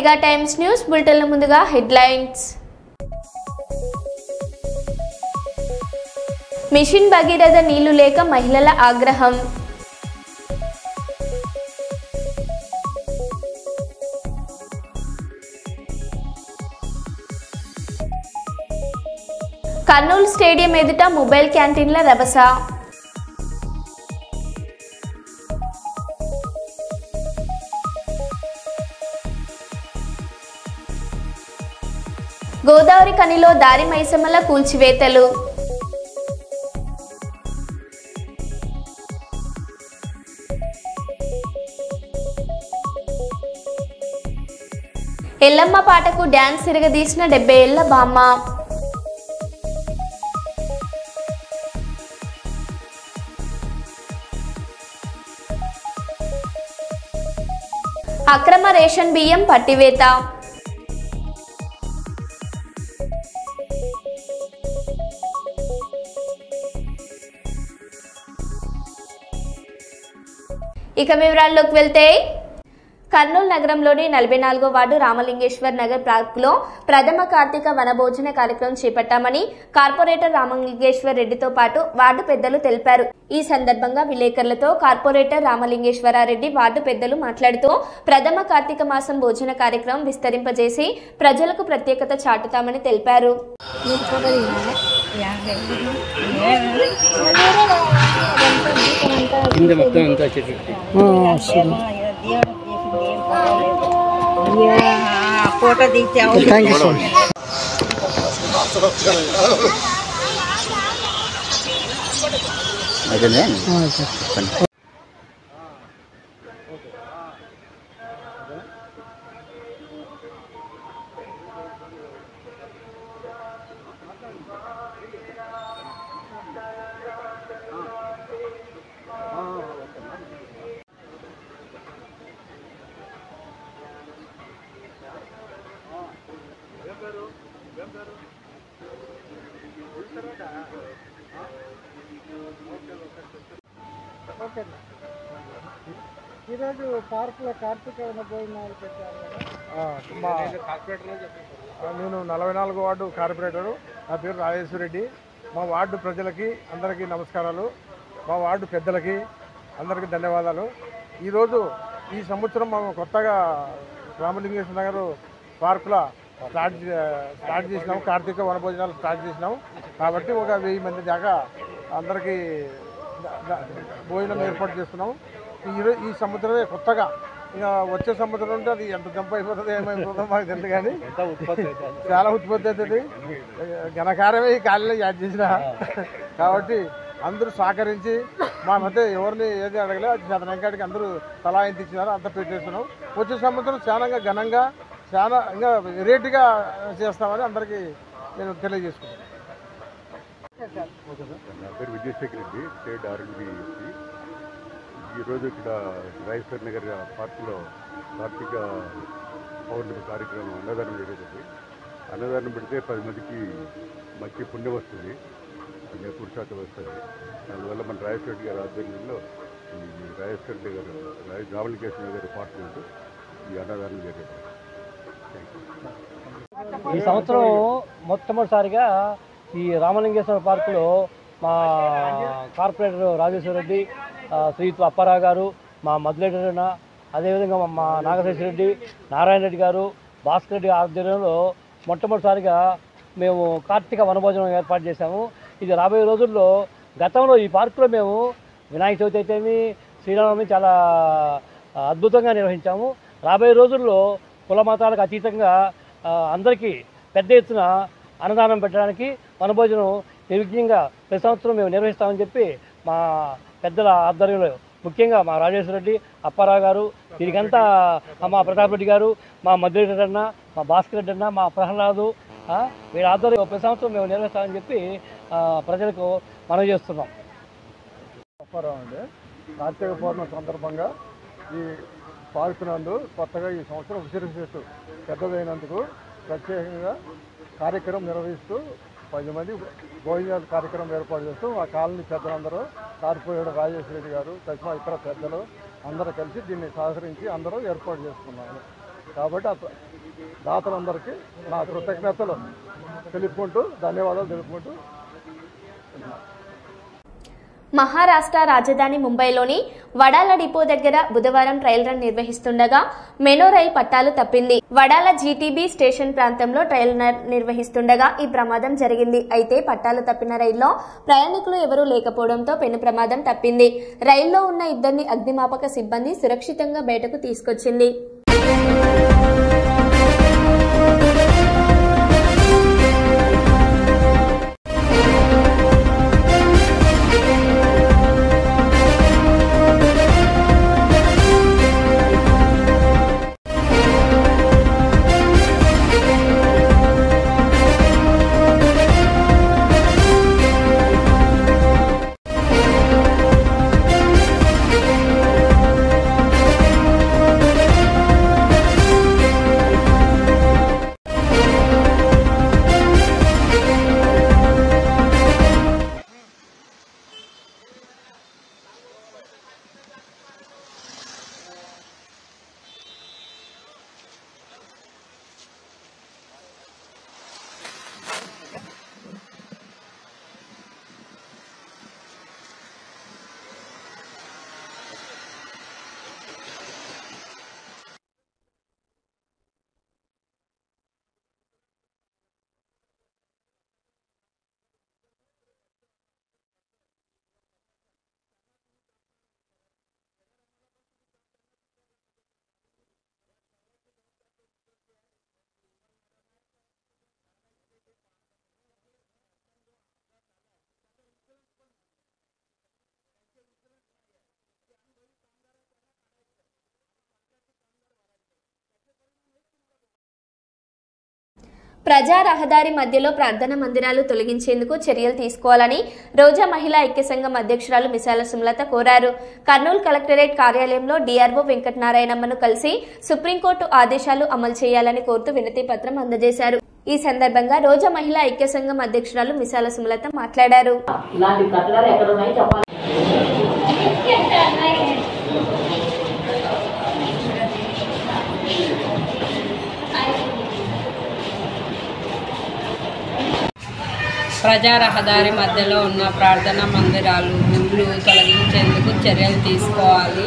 Mega times news బులెటిన్ల ముందుగా headlines. Machine Bhagiratha నీళ్లు లేక మహిళల ఆగ్రహం. కర్నూలు స్టేడియం ఎదుట మొబైల్ క్యాంటీన్ల రభస. గోదావరి కనిలో దారి మైసమ్మల కూల్చివేతలు. ఎల్లమ్మ పాటకు డ్యాన్స్ తిరగదీసిన 70 ఏళ్ల బామ్మ. అక్రమ రేషన్ బియ్యం పట్టివేత. ఇక వివరాల్లోకి వెళ్తే కర్నూలు నగరంలోని 44వ వార్డు రామలింగేశ్వర్ నగర్ పార్కులో ప్రథమ కార్తీక వనభోజన కార్యక్రమం చేపట్టామని కార్పొరేటర్ రామలింగేశ్వర్ రెడ్డితో పాటు వార్డు పెద్దలు తెలిపారు. ఈ సందర్భంగా విలేకరులతో కార్పొరేటర్ రామలింగేశ్వరారెడ్డి వార్డు పెద్దలు మాట్లాడుతూ ప్రథమ కార్తీక మాసం భోజన కార్యక్రమం విస్తరింపజేసి ప్రజలకు ప్రత్యేకత చాటుతామని తెలిపారు. ఫోటో తీసావు. ఈరోజు పార్కులో కార్తీక భోజనాలు పెట్టారు కదా. నేను 44వ వార్డు కార్పొరేటరు. నా పేరు రాజేశ్వర రెడ్డి. మా వార్డు ప్రజలకి అందరికీ నమస్కారాలు. మా వార్డు పెద్దలకి అందరికీ ధన్యవాదాలు. ఈరోజు ఈ సంవత్సరం మేము కొత్తగా రామలింగేశ్వర నగర్ పార్కులో స్టార్ట్ చేసినాము. కార్తీక వనభోజనాలు స్టార్ట్ చేసినాము కాబట్టి ఒక 1000 మంది దాకా అందరికీ భోజనం ఏర్పాటు చేస్తున్నాము. ఈ సంవత్సరమే కొత్తగా ఇంకా వచ్చే సంవత్సరం ఉంటే అది ఎంత జంప్ అయిపోతుందో ఏమైపోతుందో మాకు తెలియదు, కానీ చాలా ఉత్పత్తి అవుతుంది. ఘనకారమే ఈ ఖాళీలో యాడ్ చేసిన కాబట్టి అందరూ సహకరించి మా మధ్య ఎవరిని ఏది అడగలే, అది శాతనంకాడికి అందరూ తలా ఎంత ఇచ్చినారో అంత పెట్టేస్తున్నాం. వచ్చే సంవత్సరం చాలా ఘనంగా చాలా ఇంకా వెరైటీగా చేస్తామని అందరికీ నేను తెలియజేసుకుంటాను. నా పేరు విజయశేఖర్ రెడ్డి, స్టేట్ R&B. ఈరోజు ఇక్కడ రాజేశ్వర్ నగర్ పార్కులో కార్తీక పౌర్ణమి కార్యక్రమం అన్నదానం జరుగుతుంది. అన్నదానం పెడితే 10 మందికి మంచి పుణ్యం వస్తుంది, అనే పురుషార్థం వస్తుంది. దానివల్ల మన రాజేశ్వర రెడ్డి గారి ఆధ్వర్యంలో రాజేశ్వర రెడ్డి గారు రామలింగేశ్వర గారి పార్కులో ఈ అన్నదానం జరిగింది. ఈ సంవత్సరం మొట్టమొదటిసారిగా ఈ రామలింగేశ్వర పార్కులో మా కార్పొరేటర్ రాజేశ్వర రెడ్డి, శ్రీతు అప్పారావు గారు, మా మధులేటన్న, అదేవిధంగా మా నాగశేష్ రెడ్డి, నారాయణ రెడ్డి గారు, భాస్కర్ రెడ్డి ఆధ్వర్యంలో మొట్టమొదటిసారిగా మేము కార్తీక వనభోజనం ఏర్పాటు చేశాము. ఇది రాబోయే రోజుల్లో గతంలో ఈ పార్కులో మేము వినాయక చవితి అయితేమి శ్రీరామనవమి చాలా అద్భుతంగా నిర్వహించాము. రాబోయే రోజుల్లో కుల మతాలకు అతీతంగా అందరికీ పెద్ద ఎత్తున అన్నదానం పెట్టడానికి వనభోజనం నిర్విఘ్నంగా ప్రతి సంవత్సరం మేము నిర్వహిస్తామని చెప్పి మా పెద్దల ఆధ్వర్యంలో ముఖ్యంగా మా రాజేశ్వర రెడ్డి, అప్పారావు గారు, దీనికంతా మా ప్రతాప్ రెడ్డి గారు, మా మధురెడ్డి అన్న, మా భాస్కర్ రెడ్డి అన్న, మా ప్రహ్లాదు, వీళ్ళ ఆధ్వర్యంలో ప్రతి సంవత్సరం మేము నిర్వహిస్తామని చెప్పి ప్రజలకు మనవి చేస్తున్నాం. అప్పారావు అండి. కార్తీక పౌర్ణమి సందర్భంగా ఈ పార్కు నందు కొత్తగా ఈ సంవత్సరం విశేష పెద్దదైనందుకు ప్రత్యేకంగా కార్యక్రమం నిర్వహిస్తూ 10 మంది భోజనాల కార్యక్రమం ఏర్పాటు చేస్తూ ఆ కాలనీ పెద్దలందరూ, కార్పొరేటర్ రాజేశ్వర రెడ్డి గారు, తస్మా ఇతర పెద్దలు అందరూ కలిసి దీన్ని సహకరించి అందరూ ఏర్పాటు చేసుకున్నారు. కాబట్టి దాతలందరికీ నా కృతజ్ఞతలు తెలుపుకుంటూ ధన్యవాదాలు తెలుపుకుంటూ మహారాష్ట్ర రాజధాని ముంబైలోని వడాల డిపో దగ్గర బుధవారం ట్రయల్ రన్ నిర్వహిస్తుండగా మెనో రైలు పట్టాలు తప్పింది. వడాల జీటీబీ స్టేషన్ ప్రాంతంలో ట్రయల్ రన్ నిర్వహిస్తుండగా ఈ ప్రమాదం జరిగింది. అయితే పట్టాలు తప్పిన రైల్లో ప్రయాణికులు ఎవరూ లేకపోవడంతో పెను ప్రమాదం తప్పింది. రైల్లో ఉన్న ఇద్దరిని అగ్నిమాపక సిబ్బంది సురక్షితంగా బయటకు తీసుకొచ్చింది. ప్రజా రహదారి మధ్యలో ప్రార్థన మందిరాలు తొలగించేందుకు చర్యలు తీసుకోవాలని రోజా మహిళా ఐక్య సంఘం అధ్యక్షురాలు మిసాల సుమలత కోరారు. కర్నూలు కలెక్టరేట్ కార్యాలయంలో డీఆర్ఓ వెంకటనారాయణమ్మను కలిసి సుప్రీంకోర్టు ఆదేశాలు అమలు చేయాలని కోరుతూ వినతి పత్రం అందజేశారు. ఈ సందర్భంగా రోజా మహిళా ఐక్య సంఘం అధ్యక్షురాలు మిసాల సుమలత మాట్లాడారు. ప్రజా రహదారి మధ్యలో ఉన్న ప్రార్థనా మందిరాలు గుళ్ళు తొలగించేందుకు చర్యలు తీసుకోవాలి.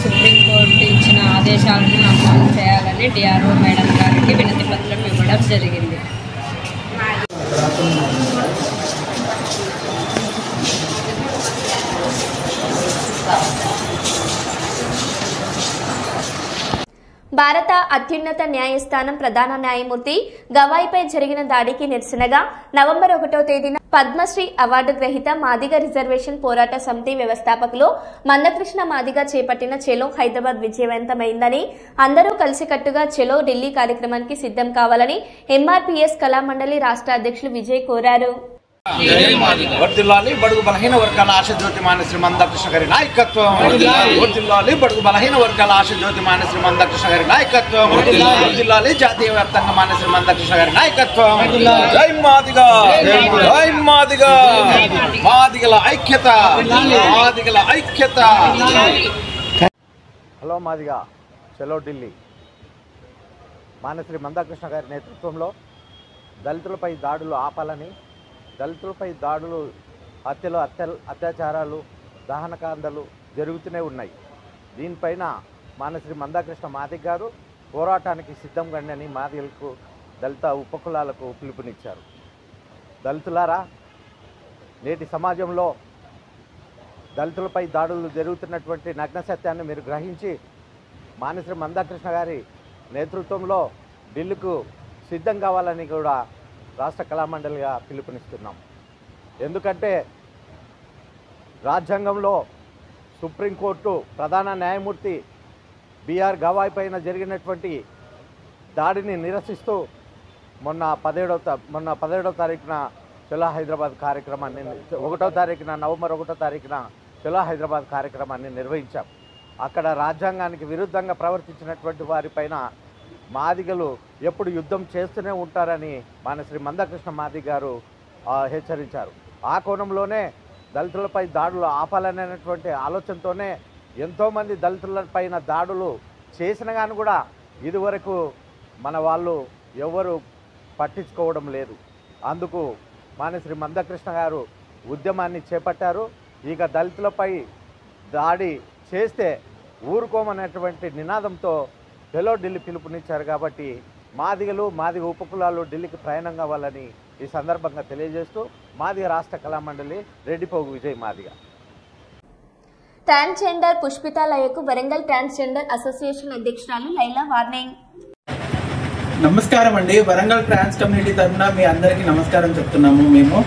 సుప్రీంకోర్టు ఇచ్చిన ఆదేశాలను అమలు చేయాలని డిఆర్ఓ మేడం గారికి వినతి పత్రం ఇవ్వడం జరిగింది. భారత అత్యున్నత న్యాయస్థానం ప్రధాన న్యాయమూర్తి గవాయిపై జరిగిన దాడికి నిరసనగా నవంబర్ 1వ తేదీన పద్మశ్రీ అవార్డు గ్రహీత మాదిగ రిజర్వేషన్ పోరాట సమితి వ్యవస్థాపకులు మందకృష్ణ మాదిగ చేపట్టిన చెలో హైదరాబాద్ విజయవంతమైందని, అందరూ కలిసికట్టుగా చెలో ఢిల్లీ కార్యక్రమానికి సిద్ధం కావాలని ఎంఆర్పీఎస్ కళామండలి రాష్ట్ర అధ్యక్షులు విజయ్ కోరారు. వర్ధిల్లాలి బడుగు బలహీన వర్గాల ఆశజ్యోతిమాన శ్రీ మందకృష్ణ గారి నాయకత్వం. వర్ధిల్లాలి బడుగు బలహీన వర్గాల ఆశజ్యోతిమాన శ్రీ మందకృష్ణ గారి నాయకత్వం. వర్ధిల్లాలి జాతీయ వ్యాప్తంగా మాన శ్రీ మందకృష్ణ గారి నాయకత్వం. జై మాదిగ, జై మాదిగ, మాదిగల ఐక్యత, మాదిగల ఐక్యత. హలో మాదిగ, చలో ఢిల్లీ. మానశ్రీ మందకృష్ణ గారి నేతృత్వంలో దళితులపై దాడులు ఆపాలని, దళితులపై దాడులు, హత్యలు, అత్యాచారాలు, దహనకాండలు జరుగుతూనే ఉన్నాయి. దీనిపైన మానశ్రీ మందకృష్ణ మాదిగ గారు పోరాటానికి సిద్ధం కండి మాదిగలకు, దళిత ఉపకులాలకు పిలుపునిచ్చారు. దళితులారా, నేటి సమాజంలో దళితులపై దాడులు జరుగుతున్నటువంటి నగ్న సత్యాన్ని మీరు గ్రహించి మానశ్రీ మందకృష్ణ గారి నేతృత్వంలో ఢిల్లీకు సిద్ధం కావాలని కూడా రాష్ట్ర కళామండలిగా పిలుపునిస్తున్నాం. ఎందుకంటే రాజ్యాంగంలో సుప్రీంకోర్టు ప్రధాన న్యాయమూర్తి బిఆర్ గవాయ్ పైన జరిగినటువంటి దాడిని నిరసిస్తూ మొన్న 17వ తారీఖున చలో హైదరాబాద్ కార్యక్రమాన్ని, 1వ తారీఖున నవంబర్ 1వ తారీఖున చలో హైదరాబాద్ కార్యక్రమాన్ని నిర్వహించాం. అక్కడ రాజ్యాంగానికి విరుద్ధంగా ప్రవర్తించినటువంటి వారిపైన మాదిగలు ఎప్పుడు యుద్ధం చేస్తూనే ఉంటారని మానశ్రీ మందకృష్ణ మాదిగ గారు హెచ్చరించారు. ఆ కోణంలోనే దళితులపై దాడులు ఆపాలనేటువంటి ఆలోచనతోనే ఎంతోమంది దళితులపైన దాడులు చేసిన కానీ కూడా ఇదివరకు మన వాళ్ళు ఎవరు పట్టించుకోవడం లేదు. అందుకు మాన్యశ్రీ మందకృష్ణ గారు ఉద్యమాన్ని చేపట్టారు. ఇక దళితులపై దాడి చేస్తే ఊరుకోమనేటువంటి నినాదంతో చలో ఢిల్లీ పిలుపునిచ్చారు. కాబట్టి మాదిగలు మాదిగ ఉపకులాలు ఢిల్లీకి ప్రయాణం కావాలని ఈ సందర్భంగా తెలియజేస్తూ మాదిగ రాష్ట్ర కళామండలి రెడ్డిపోగు విజయ్ మాదిగ. ట్రాన్స్జెండర్ పుష్పిత లయకు వరంగల్ ట్రాన్స్జెండర్ అసోసియేషన్ అధ్యక్షురాలు లైలా వార్నింగ్. నమస్కారం అండి. వరంగల్ ట్రాన్స్ కమ్యూనిటీ తరఫున మీ అందరికీ నమస్కారం చెప్తున్నాము. మేము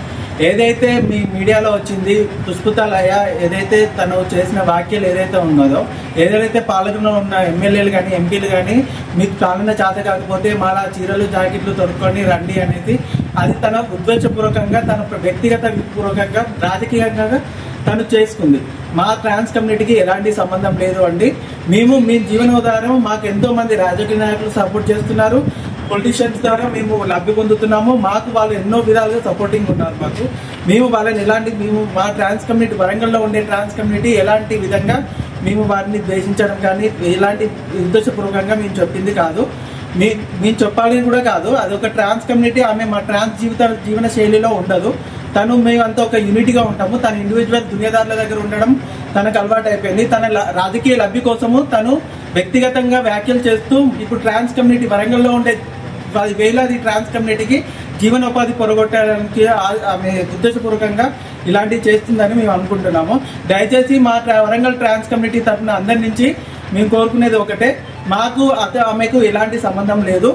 ఏదైతే మీ మీడియాలో వచ్చింది పుష్పిత లయ ఏదైతే తను చేసిన వ్యాఖ్యలు ఏదైతే ఉన్నదో, ఏదైతే పాలకులో ఉన్న ఎమ్మెల్యేలు కానీ ఎంపీలు కానీ మీకు కాలన చేత కాకపోతే మాలా చీరలు జాకెట్లు తొడుక్కొని రండి అనేది అది తన ఉద్దేశపూర్వకంగా తన వ్యక్తిగత పూర్వకంగా రాజకీయంగా తను చేసుకుంది. మా ట్రాన్స్ కమ్యూనిటీకి ఎలాంటి సంబంధం లేదు అండి. మేము మీ జీవనోధారం మాకు ఎంతో మంది రాజకీయ నాయకులు సపోర్ట్ చేస్తున్నారు, పొలిటీషియన్స్ ద్వారా మేము లబ్ధి పొందుతున్నాము. మాకు వాళ్ళు ఎన్నో విధాలుగా సపోర్టింగ్ ఉన్నారు. మేము వాళ్ళని మేము మా ట్రాన్స్ కమ్యూనిటీ వరంగల్లో ఉండే ట్రాన్స్ కమ్యూనిటీ ఎలాంటి విధంగా మేము వారిని ద్వేషించడం కానీ ఎలాంటి ఉద్దేశపూర్వకంగా మేము చెప్పింది కాదు, మేము చెప్పాలని కూడా కాదు. అది ఒక ట్రాన్స్ కమ్యూనిటీ, ఆమె మా ట్రాన్స్ జీవన శైలిలో ఉండదు. తను మేమంతా ఒక యూనిటీగా ఉంటాము. తన ఇండివిజువల్ దునియాదారుల దగ్గర ఉండడం తనకు అలవాటు అయిపోయింది. తన రాజకీయ లబ్ధి కోసము తను వ్యక్తిగతంగా వ్యాఖ్యలు చేస్తూ ఇప్పుడు ట్రాన్స్ కమ్యూనిటీ వరంగల్లో ఉండే వేలాది ట్రాన్స్ కమ్యూనిటీకి జీవనోపాధి పొరగొట్టడానికి ఆమె ఉద్దేశపూర్వకంగా ఇలాంటివి చేస్తుందని మేము అనుకుంటున్నాము. దయచేసి మా వరంగల్ ట్రాన్స్ కమ్యూనిటీ తరఫున అందరి నుంచి మేము కోరుకునేది ఒకటే, మాకు ఆమెకు ఎలాంటి సంబంధం లేదు.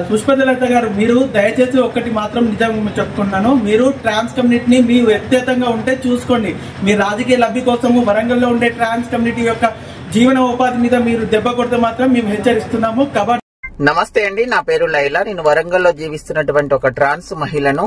పుష్పలత గారు, మీరు దయచేసి ఒక్కటి మాత్రం నిజంగా చెప్పుకున్నాను, మీరు ట్రాన్స్ కమ్యూనిటీని మీ వ్యక్తిగతంగా ఉంటే చూసుకోండి. మీ రాజకీయ లబ్ధి కోసము వరంగల్లో ఉండే ట్రాన్స్ కమ్యూనిటీ యొక్క జీవన ఉపాధి మీద మీరు దెబ్బ కొడితే మాత్రం మేము హెచ్చరిస్తున్నాము. కాబట్టి నమస్తే అండి, నా పేరు లైలా. నేను వరంగల్లో జీవిస్తున్నటువంటి ఒక ట్రాన్స్ మహిళను.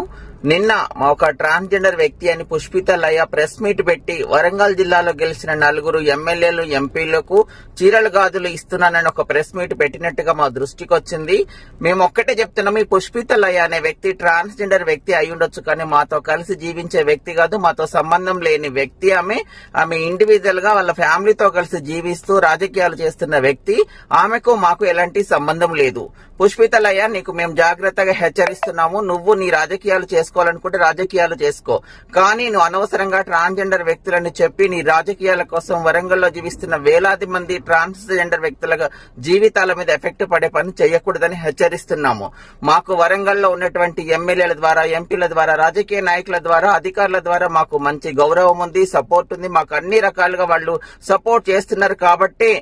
నిన్న ఒక ట్రాన్స్జెండర్ వ్యక్తి అని పుష్పిత లయ ప్రెస్ మీట్ పెట్టి వరంగల్ జిల్లాలో గెలిచిన 4 ఎమ్మెల్యేలు ఎంపీలకు చీరలు గాజులు ఇస్తున్నానని ఒక ప్రెస్ మీట్ పెట్టినట్టుగా మా దృష్టికి వచ్చింది. మేము ఒక్కటే చెప్తున్నాం, ఈ పుష్పిత లయ అనే వ్యక్తి ట్రాన్స్జెండర్ వ్యక్తి అయి ఉండొచ్చు, కానీ మాతో కలిసి జీవించే వ్యక్తి కాదు, మాతో సంబంధం లేని వ్యక్తి. ఆమె ఇండివిజువల్ గా వాళ్ళ ఫ్యామిలీతో కలిసి జీవిస్తూ రాజకీయాలు చేస్తున్న వ్యక్తి. ఆమెకు మాకు ఎలాంటి సంబంధం లేదు. పుష్పిత లయ, నీకు మేము జాగ్రత్తగా హెచ్చరిస్తున్నాము. నువ్వు నీ రాజకీయాలు చేసుకోవాలనుకుంటే రాజకీయాలు చేసుకో, కానీ నువ్వు అనవసరంగా ట్రాన్స్జెండర్ వ్యక్తులని చెప్పి నీ రాజకీయాల కోసం వరంగల్లో జీవిస్తున్న వేలాది మంది ట్రాన్స్జెండర్ వ్యక్తుల జీవితాల మీద ఎఫెక్ట్ పడే పని చేయకూడదని హెచ్చరిస్తున్నాము. మాకు వరంగల్లో ఉన్నటువంటి ఎమ్మెల్యేల ద్వారా, ఎంపీల ద్వారా, రాజకీయ నాయకుల ద్వారా, అధికారుల ద్వారా మాకు మంచి గౌరవం ఉంది, సపోర్ట్ ఉంది. మాకు అన్ని రకాలుగా వాళ్ళు సపోర్ట్ చేస్తున్నారు. కాబట్టి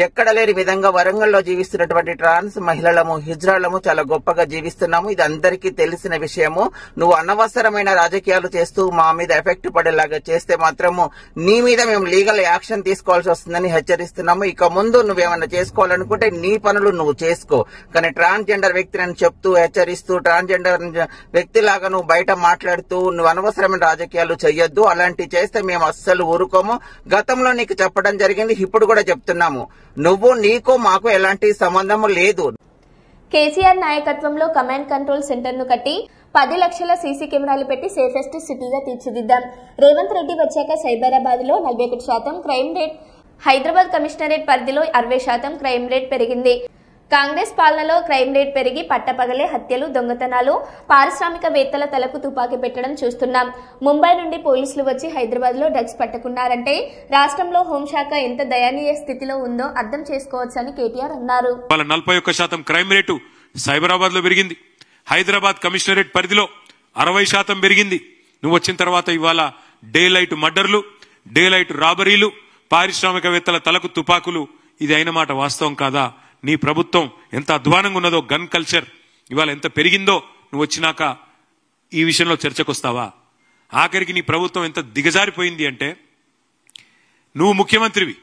ఎక్కడ లేని విధంగా వరంగల్లో జీవిస్తున్నటువంటి ట్రాన్స్ మహిళలము, హిజ్రాలము చాలా గొప్పగా జీవిస్తున్నాము. ఇది అందరికీ తెలిసిన విషయము. నువ్వు అనవసరమైన రాజకీయాలు చేస్తూ మా మీద ఎఫెక్ట్ పడేలాగా చేస్తే మాత్రము నీ మీద మేము లీగల్ యాక్షన్ తీసుకోవాల్సి వస్తుందని హెచ్చరిస్తున్నాము. ఇక ముందు నువ్వేమన్నా చేసుకోవాలనుకుంటే నీ పనులు నువ్వు చేసుకో, కానీ ట్రాన్స్జెండర్ వ్యక్తిని చెప్తూ హెచ్చరిస్తూ ట్రాన్స్జెండర్ వ్యక్తిలాగా నువ్వు బయట మాట్లాడుతూ నువ్వు అనవసరమైన రాజకీయాలు చెయ్యొద్దు. అలాంటివి చేస్తే మేము అస్సలు ఊరుకోము. గతంలో నీకు చెప్పడం జరిగింది, ఇప్పుడు కూడా చెప్తున్నాము, నీకు మాకు ఎలాంటి సంబంధము లేదు. కేసీఆర్ నాయకత్వంలో కమాండ్ కంట్రోల్ సెంటర్ ను కట్టి 10 లక్షల సీసీ కెమెరాలు పెట్టి సేఫెస్ట్ సిటీగా తీర్చిదిద్దాం. రేవంత్ రెడ్డి వచ్చాక సైబరాబాద్ లో 41% క్రైమ్ రేట్, హైదరాబాద్ కమిషనరేట్ పరిధిలో 60% క్రైమ్ రేట్ పెరిగింది. కాంగ్రెస్ పాలనలో క్రైమ్ రేట్ పెరిగి పట్టపగలే హత్యలు, దొంగతనాలు, పారిశ్రామికవేత్తల తలకు తుపాకీ పెట్టడం చూస్తున్నాం. ముంబై నుండి పోలీసులు వచ్చి హైదరాబాద్ లో డ్రగ్స్ పట్టుకున్నారంటే రాష్ట్రంలో హోంశాఖ ఎంత దయనీయ స్థితిలో ఉందో అర్థం చేసుకోవచ్చని కేటీఆర్ అన్నారు. 41% క్రైమ్ రేటు సైబరాబాద్ లో పెరిగింది. హైదరాబాద్ కమిషనరేట్ పరిధిలో 60% పెరిగింది. నువ్వు వచ్చిన తర్వాత ఇవాళ డే లైట్ మర్డర్లు, డే లైట్ రాబరీలు, పారిశ్రామికవేత్తల తలకు తుపాకులు. ఇది అయిన మాట వాస్తవం కాదా? నీ ప్రభుత్వం ఎంత అధ్వానంగా ఉన్నదో, గన్ కల్చర్ ఇవాళ ఎంత పెరిగిందో నువ్వు వచ్చినాక ఈ విషయంలో చర్చకొస్తావా? ఆఖరికి నీ ప్రభుత్వం ఎంత దిగజారిపోయింది అంటే, నువ్వు ముఖ్యమంత్రివి,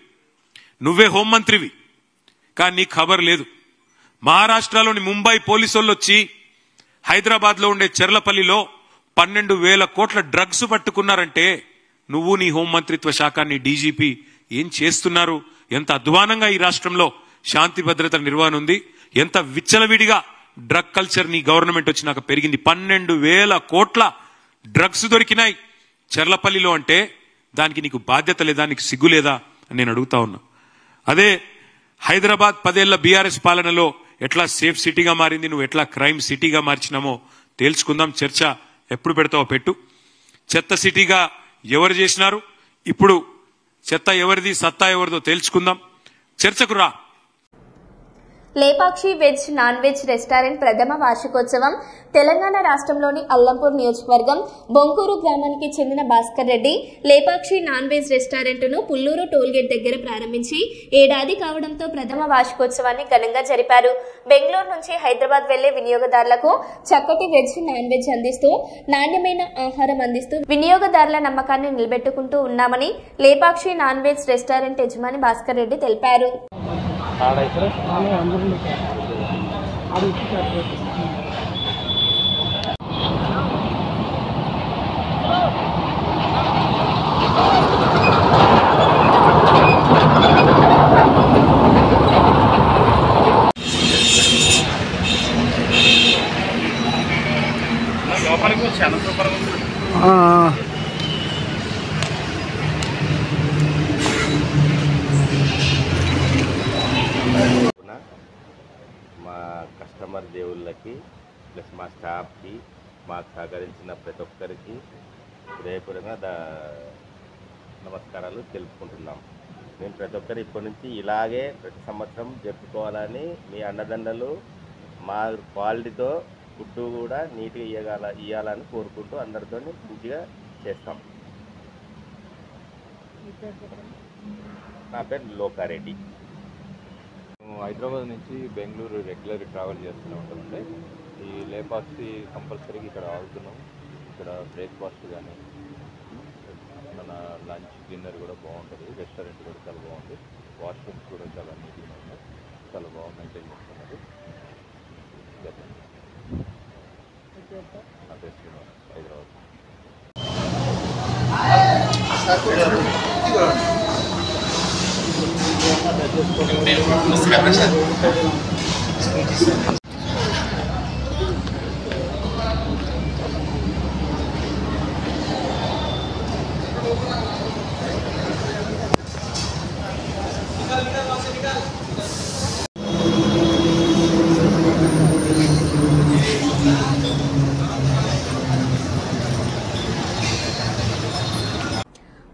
నువ్వే హోంమంత్రివి, కానీ నీకు ఖబర్ లేదు. మహారాష్ట్రలోని ముంబై పోలీసులు వచ్చి హైదరాబాద్ లో ఉండే చెర్లపల్లిలో 12,000 కోట్ల డ్రగ్స్ పట్టుకున్నారంటే నువ్వు, నీ హోంమంత్రిత్వ శాఖ, నీ డీజీపీ ఏం చేస్తున్నారు? ఎంత అధ్వానంగా ఈ రాష్ట్రంలో శాంతి భద్రతల నిర్వహణ ఉంది, ఎంత విచ్చలవిడిగా డ్రగ్ కల్చర్ నీ గవర్నమెంట్ వచ్చినాక పెరిగింది. 12,000 కోట్ల డ్రగ్స్ దొరికినాయి చెర్లపల్లిలో అంటే దానికి నీకు బాధ్యత లేదా, నీకు సిగ్గు లేదా అని నేను అడుగుతా ఉన్నా. అదే హైదరాబాద్ 10 ఏళ్ల బీఆర్ఎస్ పాలనలో ఎట్లా సేఫ్ సిటీగా మారింది, నువ్వు ఎట్లా క్రైమ్ సిటీగా మార్చినామో తేల్చుకుందాం. చర్చ ఎప్పుడు పెడతావో పెట్టు. చెత్త సిటీగా ఎవరు చేసినారు, ఇప్పుడు చెత్త ఎవరిది, సత్తా ఎవరిదో తేల్చుకుందాం. చర్చకు రా. Lepakshi veg non veg restaurant ప్రథమ వార్షికోత్సవం తెలంగాణ రాష్ట్రంలోని అల్లంపూర్ నియోజకవర్గం బొంకూరు గ్రామానికి చెందిన భాస్కర్ రెడ్డి లేపాక్షి నాన్ వెజ్ రెస్టారెంట్ను పుల్లూరు టోల్గేట్ దగ్గర ప్రారంభించి ఏడాది కావడంతో ప్రథమ వార్షికోత్సవాన్ని ఘనంగా జరిపారు. బెంగళూరు నుంచి హైదరాబాద్ వెళ్లే వినియోగదారులకు చక్కటి వెజ్ నాన్ వెజ్ అందిస్తూ నాణ్యమైన ఆహారం అందిస్తూ వినియోగదారుల నమ్మకాన్ని నిలబెట్టుకుంటూ ఉన్నామని లేపాక్షి నాన్ వెజ్ రెస్టారెంట్ యజమాని భాస్కర్ రెడ్డి తెలిపారు. మా కస్టమర్ దేవుళ్ళకి ప్లస్ మా స్టాఫ్కి మాకు సహకరించిన ప్రతి ఒక్కరికి హృదయపూర్వకంగా నమస్కారాలు తెలుపుకుంటున్నాం. మేము ప్రతి ఒక్కరు ఇప్పటి నుంచి ఇలాగే ప్రతి సంవత్సరం జరుపుకోవాలని మీ అండదండలు మా క్వాలిటీతో ఫుడ్ కూడా నీట్గా ఇవ్వాలని కోరుకుంటూ అందరితో మంచిగా చేస్తాం. నా పేరు లోకారెడ్డి. హైదరాబాద్ నుంచి బెంగళూరు రెగ్యులర్ ట్రావెల్ చేస్తూనే ఉంటామండి. ఈ లేపాక్షి కంపల్సరీగా ఇక్కడ ఆగుతున్నాం. ఇక్కడ బ్రేక్ఫాస్ట్ కానీ మన లంచ్ డిన్నర్ కూడా బాగుంటుంది. రెస్టారెంట్ కూడా చాలా బాగుంది. వాష్రూమ్స్ కూడా చాలా నీట్గా ఉన్నాయి. చాలా బాగా మెయింటైన్ చేస్తున్నారు. నా పేరు శ్రీనివాస్, హైదరాబాద్.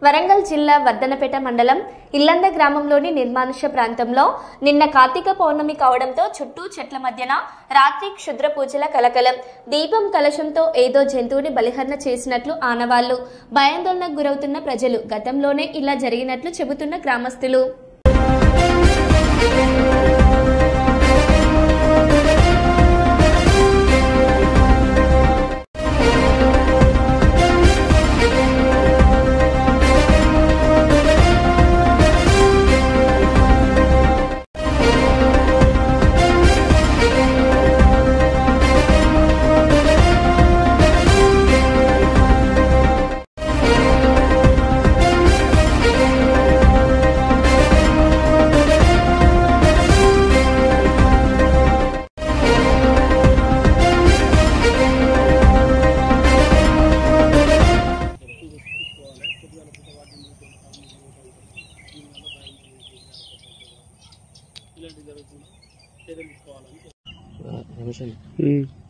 వరంగల్ జిల్లా వర్ధనపేట మండలం ఇల్లంద గ్రామంలోని నిర్మానుష్య ప్రాంతంలో నిన్న కార్తీక పౌర్ణమి కావడంతో చుట్టూ చెట్ల మధ్యన రాత్రి క్షుద్ర పూజల కలకలం. దీపం కలశంతో ఏదో జంతువుని బలిహరణ చేసినట్లు ఆనవాళ్లు. భయాందోళనకు గురవుతున్న ప్రజలు. గతంలోనే ఇలా జరిగినట్లు చెబుతున్న గ్రామస్తులు.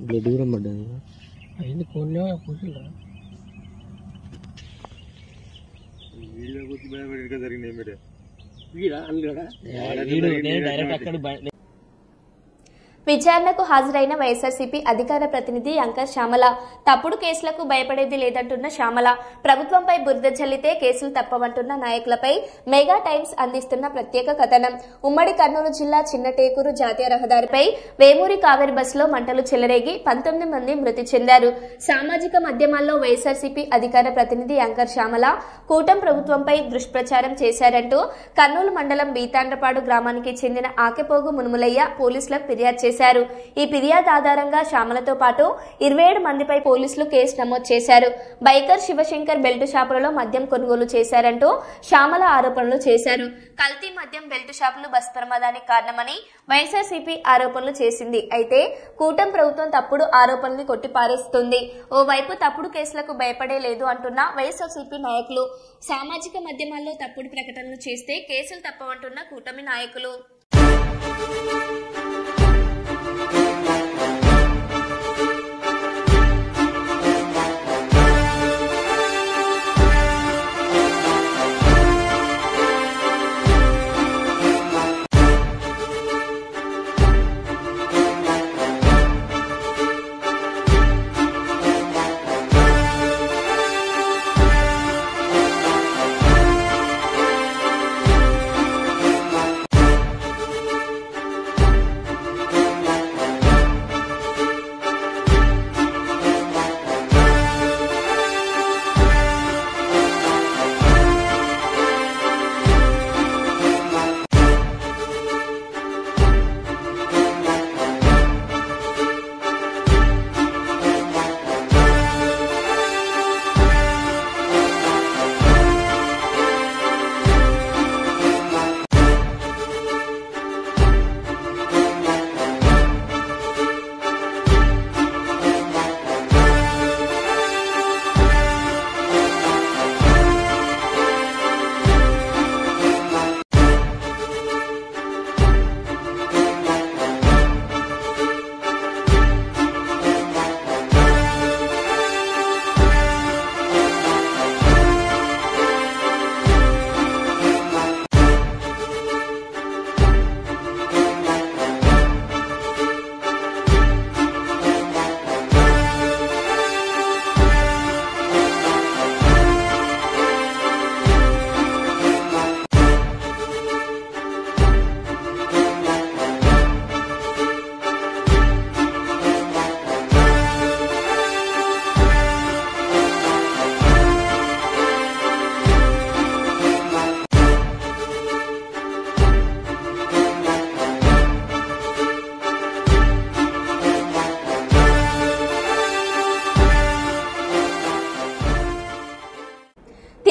బ్లడ్ కూడా పడ్డది అయింది. ఫోన్లో కూర్చుంటారా డైరెక్ట్ అక్కడ విచారణకు హాజరైన వైఎస్ఆర్సీపీ అధికార ప్రతినిధి యాంకర్ శ్యామల. తప్పుడు కేసులకు భయపడేది లేదంటున్న శ్యామల, ప్రభుత్వంపై బురద చల్లితే కేసులు తప్పవంటున్న నాయకులపై మెగా టైమ్స్ అందిస్తున్న ప్రత్యేక కథనం. ఉమ్మడి కర్నూలు జిల్లా చిన్నటేకూరు జాతీయ రహదారిపై వేమూరి కావేరి బస్సులో మంటలు చెలరేగి 19 మంది మృతి చెందారు. సామాజిక మాధ్యమాల్లో వైఎస్ఆర్సీపీ అధికార ప్రతినిధి యాంకర్ శ్యామల కూటం ప్రభుత్వంపై దుష్ప్రచారం చేశారంటూ కర్నూలు మండలం బీతాండ్రపాడు గ్రామానికి చెందిన ఆకెపోగు మునుములయ్య పోలీసులకు ఫిర్యాదు చేశారు. ఈ ఫిర్యాదు ఆధారంగా శ్యామలతో పాటు 27 మందిపై పోలీసులు కేసు నమోదు చేశారు. బైకర్ శివశంకర్ బెల్ట్ షాపులలో మద్యం కొనుగోలు చేశారంటూ శ్యామల ఆరోపణలు చేశారు. కల్తీ మద్యం బెల్ట్ షాపులు బస్ ప్రమాదానికి కారణమని వైఎస్ఆర్సీపీ ఆరోపణలు చేసింది. అయితే కూటమి ప్రభుత్వం తప్పుడు ఆరోపణల్ని కొట్టిపారేస్తుంది. ఓవైపు తప్పుడు కేసులకు భయపడే లేదు అంటున్న వైఎస్ఆర్సీపీ నాయకులు, సామాజిక మాధ్యమాల్లో తప్పుడు ప్రకటనలు చేస్తే కేసులు తప్పవంటున్న కూటమి నాయకులు.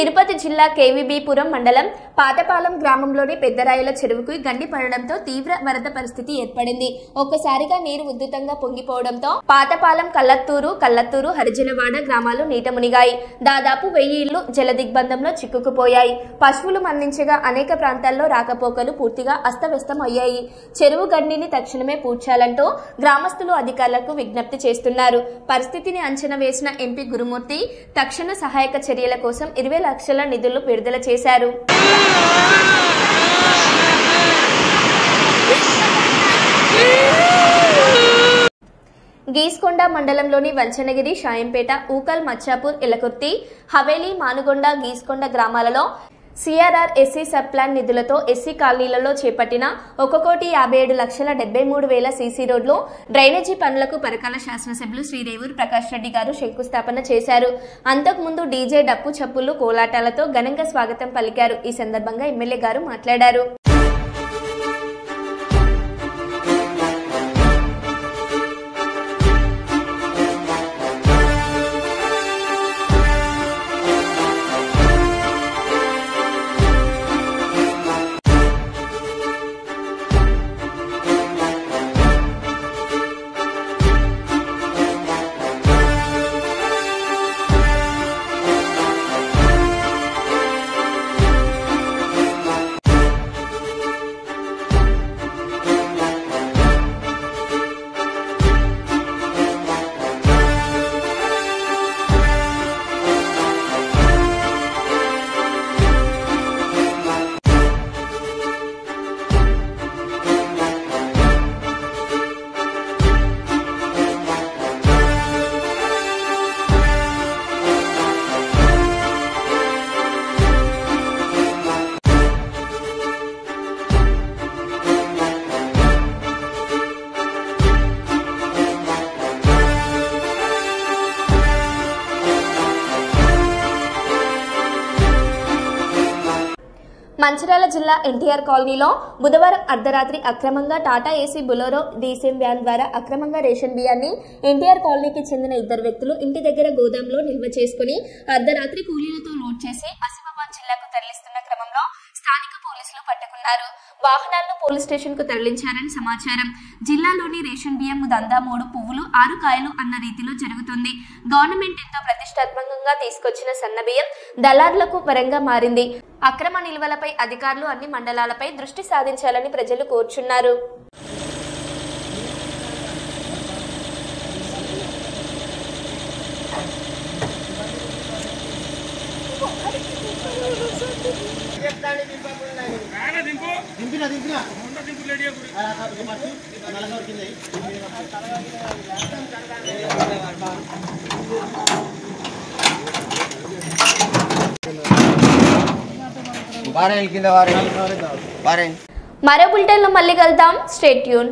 తిరుపతి జిల్లా కేవీబీపురం మండలం పాతపాలెం గ్రామంలోని పెద్దరాయల చెరువుకు గండి పడడంతో తీవ్ర వరద పరిస్థితి ఏర్పడింది. ఒక్కసారిగా నీరు ఉధృతంగా పొంగిపోవడంతో పాతపాలెం కల్లత్తూరు హరిజనవాడ గ్రామాలు నీట మునిగాయి. దాదాపు 1000 ఇళ్లు జలదిగ్బంధంలో చిక్కుకుపోయాయి. పశువులు మరణించగా అనేక ప్రాంతాల్లో రాకపోకలు పూర్తిగా అస్తవ్యస్తం అయ్యాయి. చెరువు గండిని తక్షణమే పూడ్చాలంటూ గ్రామస్తులు అధికారులకు విజ్ఞప్తి చేస్తున్నారు. పరిస్థితిని అంచనా వేసిన ఎంపీ గురుమూర్తి తక్షణ సహాయక చర్యల కోసం 20 లక్షల నిధులు విడుదల చేశారు. గీస్కొండ మండలంలోని వంచనగిరి, షాయంపేట, ఊకల్, మచ్చాపూర్, ఎలకుర్తి, హవేలీ, మానుగొండ, గీస్కొండ గ్రామాలలో సిఆర్ఆర్ ఎస్సీ సబ్ ప్లాన్ నిధులతో ఎస్సీ కాలనీలలో చేపట్టిన 1,57,73,000 సీసీ రోడ్లు, డ్రైనేజీ పనులకు పరకాల శాసనసభ్యులు శ్రీ రేవూరు ప్రకాష్ రెడ్డి గారు శంకుస్థాపన చేశారు. అంతకుముందు డీజే, డప్పు చప్పులు, కోలాటాలతో ఘనంగా స్వాగతం పలికారు. ఈ సందర్భంగా ఎమ్మెల్యే గారు మాట్లాడారు. మంచిర్యాల జిల్లా ఎన్టీఆర్ కాలనీలో బుధవారం అర్ధరాత్రి అక్రమంగా Tata AC Bolero DCM van ద్వారా అక్రమంగా రేషన్ బియ్యాన్ని ఎన్టీఆర్ కాలనీకి చెందిన 2 వ్యక్తులు ఇంటి దగ్గర గోదాంలో నిల్వ చేసుకుని అర్ధరాత్రి కూలీలతో లోడ్ చేసి ఆసిఫాబాద్ జిల్లాకు తరలిస్తున్న క్రమంలో స్థానిక పోలీసులు పట్టుకున్నారు. వాహనాలను పోలీస్ స్టేషన్ కు తరలించారని సమాచారం. జిల్లాలోని రేషన్ బియ్యం దందా 3 పువ్వులు 6 కాయలు అన్న రీతిలో జరుగుతుంది. గవర్నమెంట్ ఎంతో ప్రతిష్టాత్మకంగా తీసుకొచ్చిన సన్న బియ్యం దళారులకు వరంగా మారింది. అక్రమ నిల్వలపై అధికారులు అన్ని మండలాలపై దృష్టి సాధించాలని ప్రజలు కోరుచున్నారు. మరో బులెటిన్లో మళ్ళీ కలుద్దాం. Stay tune.